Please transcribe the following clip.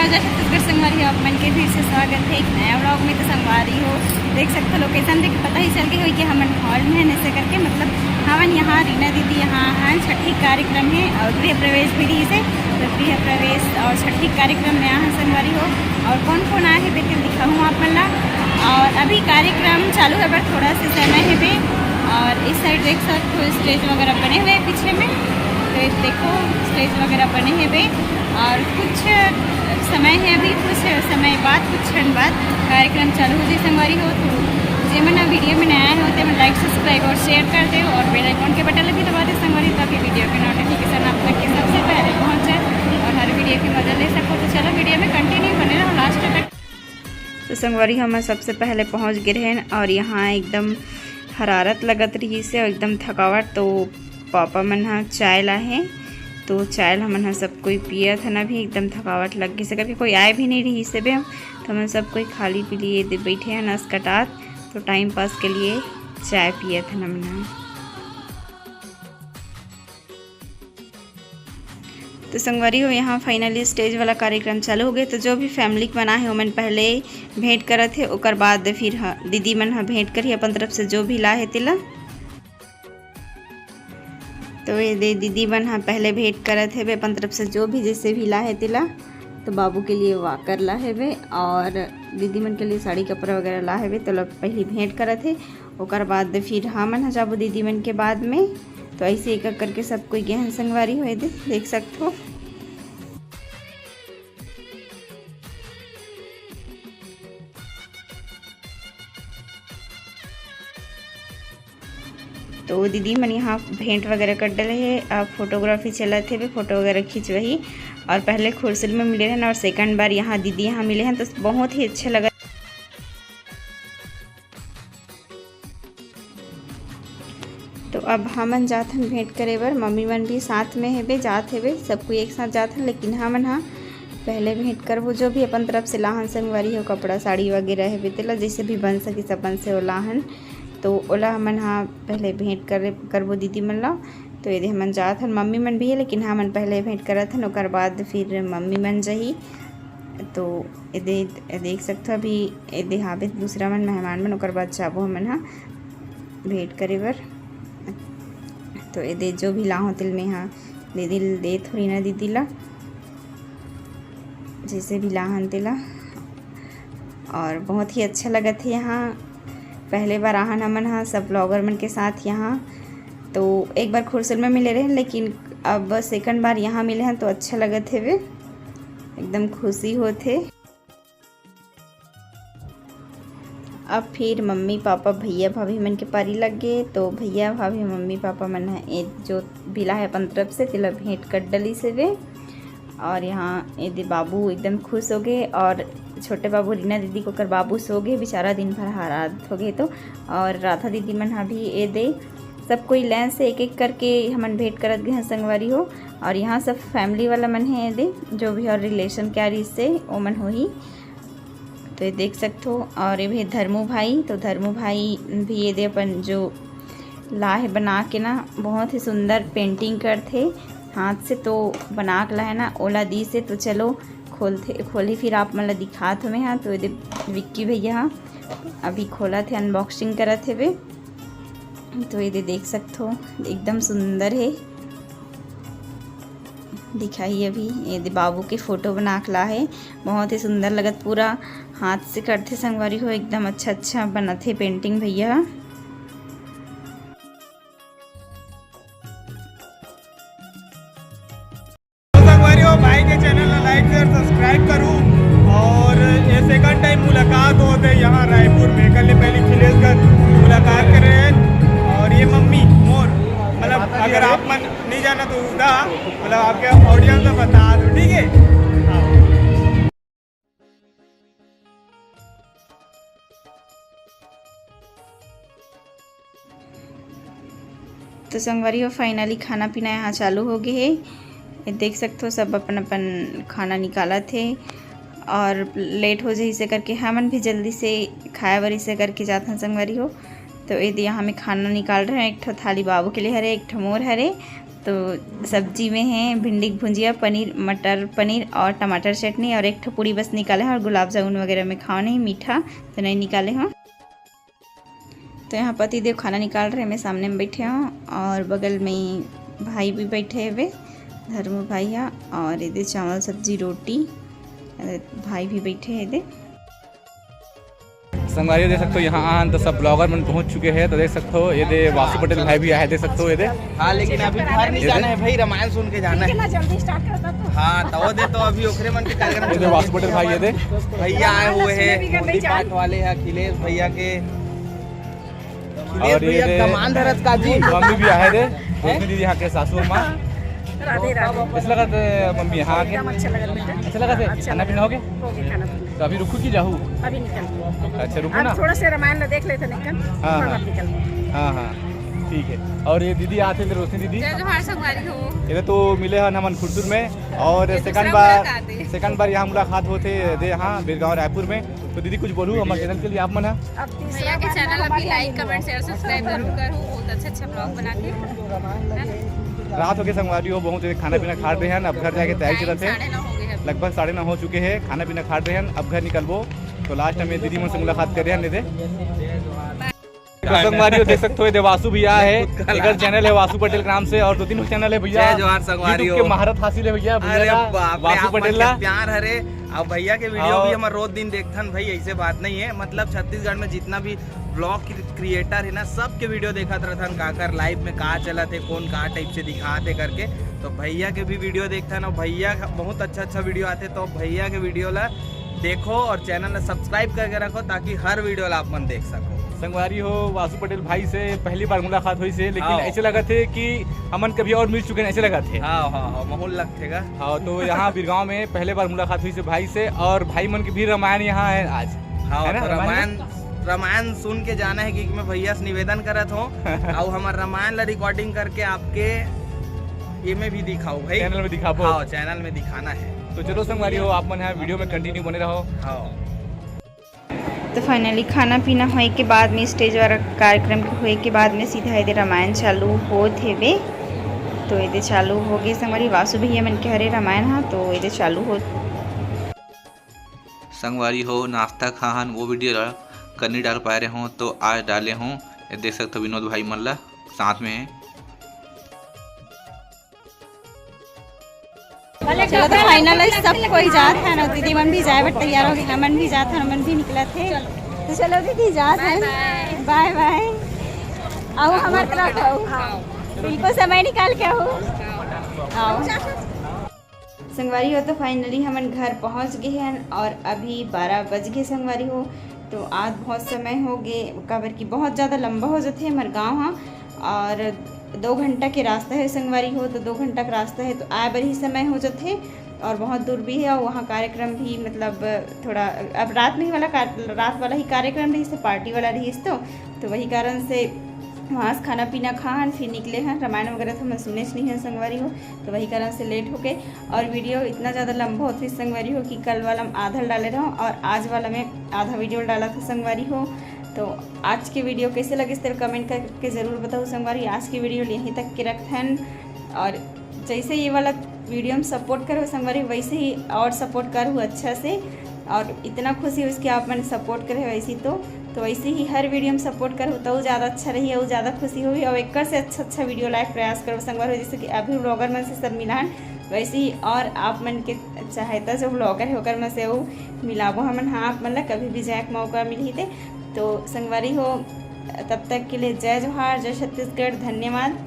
जय छत्तीसगढ़ संगवारी हो, आप मन के फिर से स्वागत है एक नया व्लॉग में। तो संगवारी हो देख सकते हो लोकेशन देख पता ही चल गई हो कि हमन हॉल में है ऐसे करके, मतलब हमन यहाँ रीना दीदी यहाँ हैं, छठी कार्यक्रम है और गृह प्रवेश विधि से, तो गृह प्रवेश और छठी कार्यक्रम में यहाँ संगवारी हो। और कौन कौन आए हैं बेटे दिखाऊँ आप मन ला। और अभी कार्यक्रम चालू है पर थोड़ा सा समय है बे। और इस साइड देख सकते हो स्टेज वगैरह बने हुए हैं पीछे में, तो देखो स्टेज वगैरह बने हैं बे। और कुछ समय है अभी, कुछ समय बाद कुछ क्षण बाद कार्यक्रम चालू हो जाए संगवारी हो। तो जे मन वीडियो में नया हो तो लाइक सब्सक्राइब और शेयर कर दे और बेल आइकन के बटन भी दबा दे संगवारी, ताकि वीडियो के नोटिफिकेशन आप तक के सबसे पहले पहुंच जाए और हर वीडियो की मजा ले सको। तो चलो वीडियो में कंटिन्यू बने रहो लास्ट तक। तो संगवारी हम सबसे पहले पहुँच गए हैं और यहाँ एकदम हरारत लगत रही से और एकदम थकावट। तो पापा मन हाँ चाय ला है, तो चाय हमन सब कोई पिया था ना, भी एकदम थकावट लग गई से, कभी कोई आए भी नहीं रही से बे। तो हमन सब कोई खाली पी लिए दे बैठे हैं नस कटात, तो टाइम पास के लिए चाय पिया था ना हमने। तो संगवारी हो यहाँ फाइनली स्टेज वाला कार्यक्रम चालू हो गए। तो जो भी फैमिली के बना है वो मन पहले भेंट करत है, ओकर बाद फिर दीदी मन हाँ भेंट करी अपन तरफ से जो भी ला है तिला। तो ये दीदी मन हाँ पहले भेंट करत है वे अपन तरफ से जो भी जैसे भी ला है तिला। तो बाबू के लिए वाकर ला है वे और दीदी मन के लिए साड़ी कपड़ा वगैरह ला है वे। तो लोग पहले भेंट करत है, ओकर बाद फिर हाँ मन जाबो दीदी मन के बाद में। तो ऐसे एक करके सब कोई गहन संगवारी हुए देख सकते हो। तो दीदी मन यहाँ भेंट वगैरह कर डले है, अब फोटोग्राफी चला थे वे, फोटो वगैरह खिंचवही। और पहले खुरसिल में मिले हैं और सेकंड बार यहाँ दीदी यहाँ मिले हैं, तो बहुत ही अच्छा लगा। तो अब हमन जात हन भेंट करे बर, मम्मी मन भी साथ में है बे, जात है बे, सब कोई एक साथ जात हन। लेकिन हमन हाँ पहले भेंट करबो जो भी अपन तरफ से लाहन संगवारी हो, कपड़ा साड़ी वगैरह है बे तेला जैसे भी बन सके सबन से लाहन। तो ओला हमन हाँ पहले भेंट करबो दीदी मन ला। तो यदि हमन जात हन, मम्मी मन भी है लेकिन हमन पहले भेंट करत हन, ओकर बाद फिर मम्मी मन जही। तो ये देख सकते हो अभी ये हाँ दूसरा मन मेहमान मन, ओकर बाद जाबो हमन हाँ भेंट करे बर। तो ये जो भी ला हो तिल में हाँ दीदी दे थोड़ी ना दीदी ला जैसे भी लाहन तिला। और बहुत ही अच्छा लगा था यहाँ, पहले बार आहन हमन हाँ सब ब्लॉगर मन के साथ यहाँ। तो एक बार खुरसल में मिले रहे लेकिन अब सेकंड बार यहाँ मिले हैं, तो अच्छा लगत है वे, एकदम खुशी होते। अब फिर मम्मी पापा भैया भाभी मन के पारी लग गए। तो भैया भाभी मम्मी पापा मन है जो भिला है अपन तरफ से तिला भेंट कर डली से वे। और यहाँ ये बाबू एकदम खुश हो गए और छोटे बाबू रीना दीदी को कर बाबू सो गए, बेचारा दिन भर हरात हो गए। तो और राधा दीदी मन हाँ भी ये दे सब कोई लाइन से एक एक करके हमन भेंट करत गए हैं संगवारी हो। और यहाँ सब फैमिली वाला मन है ये दे जो भी और रिलेशन क्या से वो मन हो ही। तो ये देख सकते हो। और ये भी धर्मू भाई, तो धर्मू भाई भी ये दे अपन जो ला है बना के ना, बहुत ही सुंदर पेंटिंग करते हाथ से, तो बना के ला है ना ओला दी से। तो चलो खोली फिर आप मतलब दिखात हमें हाँ। तो ये विक्की भैया हाँ अभी खोला थे, अनबॉक्सिंग करा थे वे। तो ये देख सकते हो एकदम सुंदर है, दिखाइए अभी ये बाबू की फ़ोटो बना के ला है, बहुत ही सुंदर लगत, पूरा हाथ से करते संगवारी हो, एकदम अच्छा बना थे पेंटिंग भैया। भाई के चैनल ला लाइक शेयर सब्सक्राइब करूँ। और ये सेकंड टाइम मुलाकात होते यहाँ रायपुर में, कल पहले खिलेशगंज मुलाकात कर रहे हैं। और ये मम्मी मोर, मतलब अगर आप मन नहीं जाना तो उदा मतलब आपके ऑडियंस में बता दो, ठीक है। तो संगवारी हो फाइनली खाना पीना यहाँ चालू हो गए है, ये देख सकते हो सब अपन अपन खाना निकाला थे। और लेट हो जाए इसे करके हमन भी जल्दी से खाया वर इसे करके जाते हैं संगवारी हो। तो ये यहाँ में खाना निकाल रहे हैं, एक ठो थाली बाबू के लिए हरे, एक ठो मोर हरे तो सब्जी में है भिंडी की भुंजिया, पनीर, मटर पनीर और टमाटर चटनी, और एक ठो पूरी बस निकाले हैं, और गुलाब जामुन वगैरह में खाओ नहीं, मीठा तो नहीं निकाले हों। तो यहाँ पति देव खाना निकाल रहे हैं, मैं सामने में बैठे हूँ, और बगल में भाई भी बैठे हुए, धर्म भैया, और इधर चावल सब्जी रोटी, भाई भी बैठे हैं इधर। संगवारी देख सकते हो यहाँ तो सब ब्लॉगर मन पहुँच चुके हैं, तो देख सकते हो ये दे वासु पटेल भाई भी आए, देख सकते हो ये दे। हाँ लेकिन अभी घर नहीं जाना है भाई, रामायण सुन के जाना है। जल्दी स्टार्ट करता तो। हाँ तो दे तो अभी ओखरे मन के कार्यक्रम ये दे वासु पटेल भाई ये दे भैया आए हुए हैं, पाठ वाले हैं अखिलेश भैया के, और ये दे कमान धरत का जी मम्मी भी आए थे, रोशनी दीदी यहाँ के सासू माँ। राधे राधे। कैसा लगा थे मम्मी यहाँ आके? अच्छा लगा बेटा। अच्छा लगा थे? खाना पीना हो गया? हो गया खाना पीना। तो अभी रुकू की जाहू? अभी निकल। अच्छा रुकू ना? अब थोड़ा सा रामायण देख लेते निकल। हाँ, फिर हाँ। अब निकल। हाँ हाँ ठीक है। और ये दीदी आते थे, रोशनी दीदी संगवारी हो। ये तो मिले हैं हमन खुरसुर में, और सेकंड बार यहाँ मुलाकात होते दे यहाँ बिरगांव रायपुर में। तो दीदी कुछ बोलूँ हमारे चैनल के लिए आप मन है? भैया के चैनल अभी लाइक कमेंट शेयर सब्सक्राइब जरूर करो, बहुत अच्छा ब्लॉग बना के। रात हो गए संगवारी हो, बहुत खाना पीना खा रहे हैं, अब घर जाके तैयारी चलते हैं, लगभग 9:30 हो चुके हैं, खाना पीना खा रहे हैं, अब घर निकलबो। तो लास्ट में दीदी मन से मुलाकात कर रहे हैं दे। तो संगवारी हो देख सकते हो देवासु भैया है, एक चैनल है वासु पटेल के नाम से, और 2-3 चैनल है भैया के महारत हासिल है भैया वासु पटेल ला प्यार हरे। अब भैया के वीडियो भी हमारे रोज दिन देखथन भाई, ऐसे बात नहीं है, मतलब छत्तीसगढ़ में जितना भी ब्लॉग क्रिएटर है ना, सबके वीडियो देखा रहथन, का कर लाइव में कहा चला थे, कौन कहा टाइप से दिखाते करके। तो भैया के भी वीडियो देखथन, और भैया बहुत अच्छा वीडियो आते, तो भैया के वीडियो ला देखो और चैनल सब्सक्राइब करके रखो, ताकि हर वीडियो ला आप मन देख सको। संगवारी हो वासु पटेल भाई से पहली बार मुलाकात हुई से, लेकिन ऐसे लगा थे कि हमन कभी और मिल चुके हैं, ऐसे लगा थे। हाँ माहौल लगतेगा। हाँ तो यहाँ बिरगांव में पहले बार मुलाकात हुई से भाई से, और भाई मन की भी रामायण यहाँ है आज। हाँ है ना, रामायण सुन के जाना है कि मैं भैया से निवेदन करत हूँ और हमारे रामायण ला रिकॉर्डिंग करके आपके ये में भी दिखाओ भाई, चैनल में दिखा। हाँ चैनल में दिखाना है। तो चलो संगवारी हो आप मन यहाँ वीडियो में कंटिन्यू बने रहो। हाँ तो फाइनली खाना पीना होए के बाद में, स्टेज वाला कार्यक्रम के होए के बाद में सीधा इधर रामायण चालू होते वे। तो इधर चालू हो गए संगवारी, वासु भैया मन के हरे रामायण हाँ, तो इधर चालू हो। संगवारी हो नाश्ता खाहन वो वीडियो कर नहीं डाल पाए रहे हों, तो आज डाले हों, ये देख सकते हो विनोद भाई मल्ला साथ में है। चलो तो फाइनल सब कोई जात है ना, दीदी मन भी जाए बट तैयार हो गए, हमन भी जात है, हमन भी निकला थे। तो चलो दीदी जात है, बाय बाय। आओ हमारे तरफ आओ, बिल्कुल समय निकाल के आओ। संगवारी हो तो फाइनली हमन घर पहुंच गए हैं, और अभी 12 बज गए संगवारी हो। तो आज बहुत समय हो गए, काबर की बहुत ज़्यादा लंबा हो जाते हमारे गाँव हाँ, और 2 घंटा के रास्ता है संगवारी हो, तो 2 घंटा का रास्ता है, तो आए बर ही समय हो जाते, और बहुत दूर भी है, और वहाँ कार्यक्रम भी मतलब थोड़ा अब रात वाला ही कार्यक्रम रही से, पार्टी वाला रही तो वही कारण से वहाँ से खाना पीना खान फिर निकले हैं। रामायण वगैरह तो मैं सुने नहीं है संगवारी हो, तो वही कारण से लेट हो गए, और वीडियो इतना ज़्यादा लंबा होती संगवारी हो कि कल वाला में आधा डाले रहा हूँ, और आज वाला में आधा वीडियो डाला था संगवारी हो। तो आज के वीडियो कैसे लगे इस तरह कमेंट करके ज़रूर बताओ संगवारी। आज की वीडियो यहीं तक के रखन, और जैसे ये वाला वीडियो में सपोर्ट करो संगवारी, वैसे ही और सपोर्ट करूँ अच्छा से, और इतना खुशी हो इसकी आप मैंने सपोर्ट करे वैसे तो वैसे ही हर वीडियो में सपोर्ट करो तो ज़्यादा अच्छा रही, और ज़्यादा खुशी होगी, और एक से अच्छा वीडियो लाइक प्रयास करो संगवारी। जैसे कि अभी ब्लॉगर मन से सब मिला वैसे ही, और आप मन के चाहता जो ब्लॉगर है होकर मन से वो मिलाबो हमन। हाँ आप मतलब कभी भी जाए मौका मिली थे। तो संगवारी हो तब तक के लिए जय जोहार, जय छत्तीसगढ़, धन्यवाद।